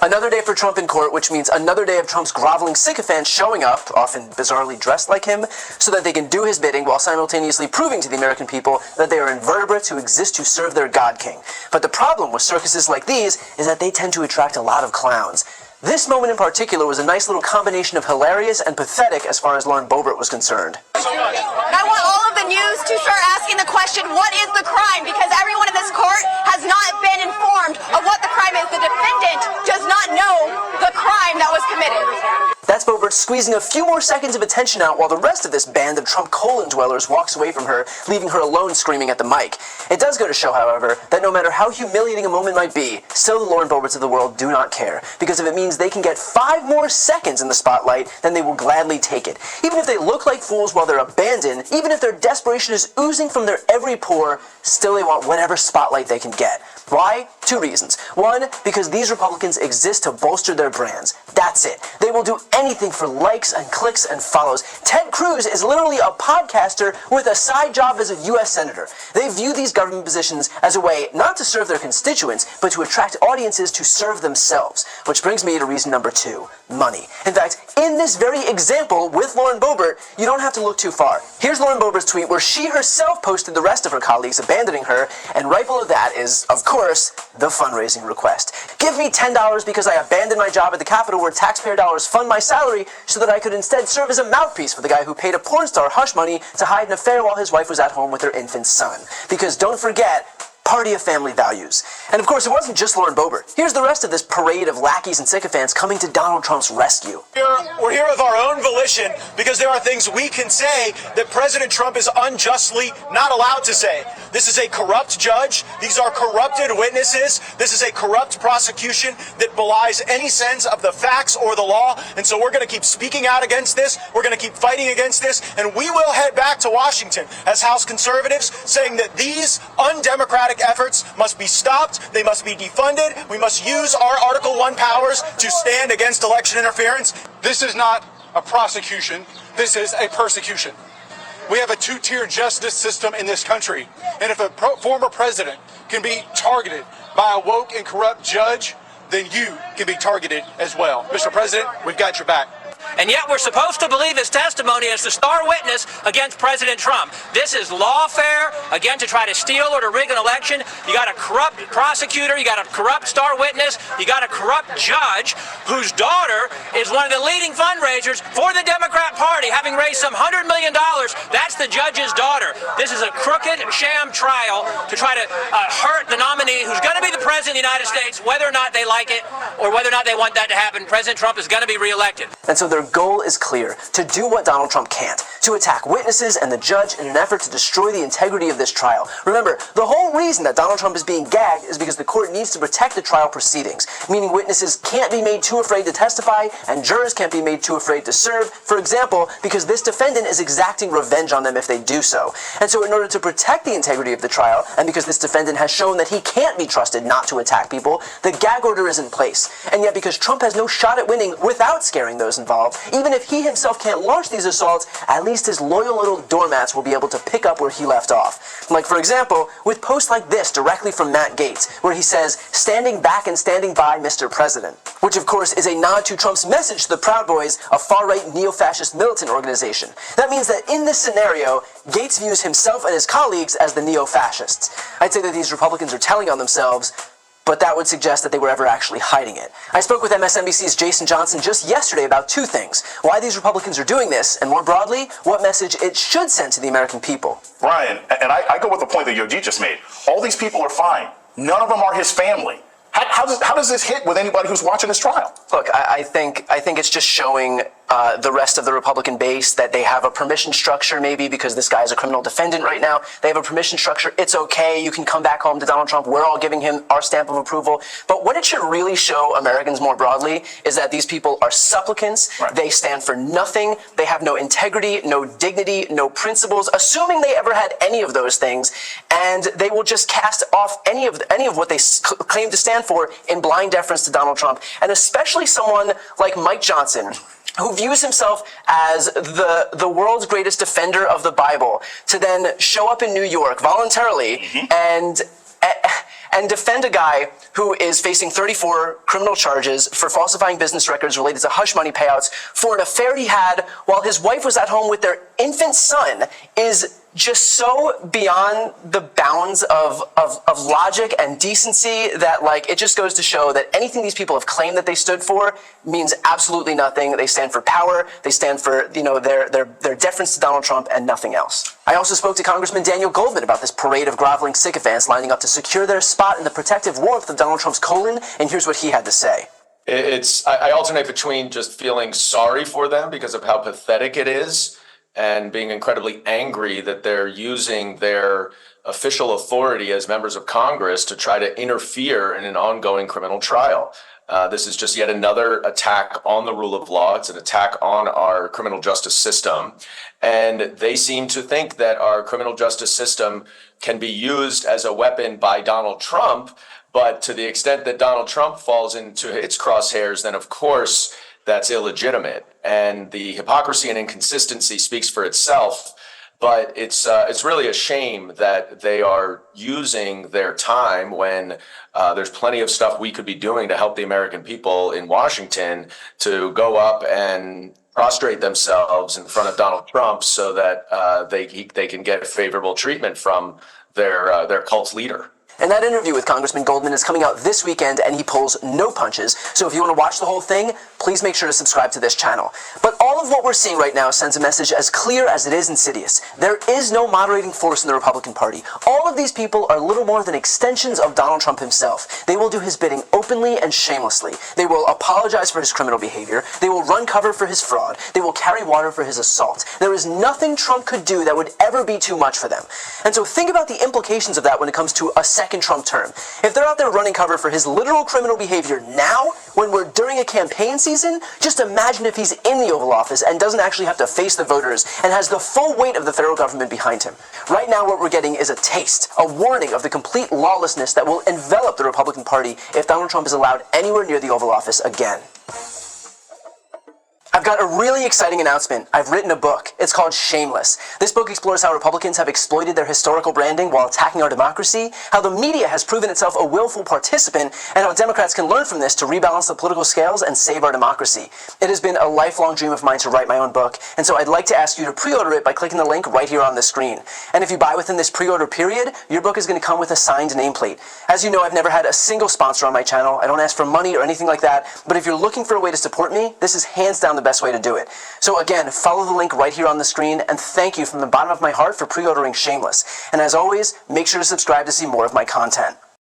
Another day for Trump in court, which means another day of Trump's groveling sycophants showing up, often bizarrely dressed like him, so that they can do his bidding while simultaneously proving to the American people that they are invertebrates who exist to serve their God King. But the problem with circuses like these is that they tend to attract a lot of clowns. This moment in particular was a nice little combination of hilarious and pathetic as far as Lauren Boebert was concerned. I want all of the news to start asking the question, what is the crime? Because everyone in this court has not been informed of what the crime is. The defendant does not know the crime that was committed. That's Boebert squeezing a few more seconds of attention out while the rest of this band of Trump colon dwellers walks away from her, leaving her alone screaming at the mic. It does go to show, however, that no matter how humiliating a moment might be, still the Lauren Boeberts of the world do not care, because if it means they can get 5 more seconds in the spotlight, then they will gladly take it. Even if they look like fools while they're abandoned, even if their desperation is oozing from their every pore, still they want whatever spotlight they can get. Why? 2 reasons. 1, because these Republicans exist to bolster their brands. That's it. They will do anything for likes and clicks and follows. Ted Cruz is literally a podcaster with a side job as a U.S. Senator. They view these government positions as a way not to serve their constituents, but to attract audiences to serve themselves. Which brings me to reason number 2, money. In fact, in this very example with Lauren Boebert, you don't have to look too far. Here's Lauren Boebert's tweet where she herself posted the rest of her colleagues abandoning her, and right below that is, of course, the fundraising request. Give me $10 because I abandoned my job at the Capitol where taxpayer dollars fund my salary so that I could instead serve as a mouthpiece for the guy who paid a porn star hush money to hide an affair while his wife was at home with her infant son. Because don't forget, party of family values. And of course, it wasn't just Lauren Boebert. Here's the rest of this parade of lackeys and sycophants coming to Donald Trump's rescue. We're here of our own volition because there are things we can say that President Trump is unjustly not allowed to say. This is a corrupt judge. These are corrupted witnesses. This is a corrupt prosecution that belies any sense of the facts or the law. And so we're going to keep speaking out against this. We're going to keep fighting against this. And we will head back to Washington as House conservatives saying that these undemocratic efforts must be stopped. They must be defunded. We must use our Article 1 powers to stand against election interference. This is not a prosecution. This is a persecution. We have a 2-tier justice system in this country. And if a former president can be targeted by a woke and corrupt judge, then you can be targeted as well. Mr. President, we've got your back. And yet we're supposed to believe his testimony as the star witness against President Trump. This is lawfare, again, to try to steal or to rig an election. You got a corrupt prosecutor, you got a corrupt star witness, you got a corrupt judge whose daughter is one of the leading fundraisers for the Democrat Party, having raised some $100 million. That's the judge's daughter. This is a crooked sham trial to try to hurt the nominee who's going to be the president of the United States, whether or not they like it or whether or not they want that to happen. President Trump is going to be reelected. And so their goal is clear, to do what Donald Trump can't, to attack witnesses and the judge in an effort to destroy the integrity of this trial. Remember, the whole reason that Donald Trump is being gagged is because the court needs to protect the trial proceedings, meaning witnesses can't be made too afraid to testify and jurors can't be made too afraid to serve, for example, because this defendant is exacting revenge on them if they do so. And so in order to protect the integrity of the trial, and because this defendant has shown that he can't be trusted not to attack people, the gag order is in place. And yet because Trump has no shot at winning without scaring those involved, even if he himself can't launch these assaults, at least his loyal little doormats will be able to pick up where he left off. Like, for example, with posts like this directly from Matt Gaetz, where he says, "Standing back and standing by, Mr. President," which of course is a nod to Trump's message to the Proud Boys, a far-right neo-fascist militant organization. That means that in this scenario, Gaetz views himself and his colleagues as the neo-fascists. I'd say that these Republicans are telling on themselves, but that would suggest that they were ever actually hiding it. I spoke with MSNBC's Jason Johnson just yesterday about 2 things: why these Republicans are doing this, and more broadly, what message it should send to the American people. Ryan, and I go with the point that Yogi just made. All these people are fine. None of them are his family. How does this hit with anybody who's watching this trial? Look, I think it's just showing the rest of the Republican base that they have a permission structure, maybe because this guy is a criminal defendant right now. They have a permission structure. It's okay. You can come back home to Donald Trump. We're all giving him our stamp of approval. But what it should really show Americans more broadly is that these people are supplicants. Right. They stand for nothing. They have no integrity, no dignity, no principles, assuming they ever had any of those things. And they will just cast off any of what they claim to stand for in blind deference to Donald Trump. And especially someone like Mike Johnson, who views himself as the world's greatest defender of the Bible, to then show up in New York voluntarily and and defend a guy who is facing 34 criminal charges for falsifying business records related to hush money payouts for an affair he had while his wife was at home with their infant son is just so beyond the bounds of logic and decency that, like, it just goes to show that anything these people have claimed that they stood for means absolutely nothing. They stand for power. They stand for, their deference to Donald Trump and nothing else. I also spoke to Congressman Daniel Goldman about this parade of groveling sycophants lining up to secure their spot in the protective warmth of Donald Trump's colon, and here's what he had to say. I alternate between just feeling sorry for them because of how pathetic it is and being incredibly angry that they're using their official authority as members of Congress to try to interfere in an ongoing criminal trial. This is just yet another attack on the rule of law. It's an attack on our criminal justice system. And they seem to think that our criminal justice system can be used as a weapon by Donald Trump. But to the extent that Donald Trump falls into its crosshairs, then of course that's illegitimate. And the hypocrisy and inconsistency speaks for itself. But it's really a shame that they are using their time when there's plenty of stuff we could be doing to help the American people in Washington to go up and prostrate themselves in front of Donald Trump so that they can get favorable treatment from their cult leader. And that interview with Congressman Goldman is coming out this weekend, and he pulls no punches. So if you want to watch the whole thing, please make sure to subscribe to this channel. But all of what we're seeing right now sends a message as clear as it is insidious. There is no moderating force in the Republican Party. All of these people are little more than extensions of Donald Trump himself. They will do his bidding openly and shamelessly. They will apologize for his criminal behavior. They will run cover for his fraud. They will carry water for his assault. There is nothing Trump could do that would ever be too much for them. And so think about the implications of that when it comes to a second Trump term. If they're out there running cover for his literal criminal behavior now, when we're during a campaign season, just imagine if he's in the Oval Office and doesn't actually have to face the voters and has the full weight of the federal government behind him. Right now, what we're getting is a taste, a warning of the complete lawlessness that will envelop the Republican Party if Donald Trump is allowed anywhere near the Oval Office again. I've got a really exciting announcement. I've written a book. It's called Shameless. This book explores how Republicans have exploited their historical branding while attacking our democracy, how the media has proven itself a willful participant, and how Democrats can learn from this to rebalance the political scales and save our democracy. It has been a lifelong dream of mine to write my own book, and so I'd like to ask you to pre-order it by clicking the link right here on the screen. And if you buy within this pre-order period, your book is going to come with a signed nameplate. As you know, I've never had a single sponsor on my channel. I don't ask for money or anything like that, but if you're looking for a way to support me, this is hands down the best way to do it. So again, follow the link right here on the screen, and thank you from the bottom of my heart for pre-ordering Shameless. And as always, make sure to subscribe to see more of my content.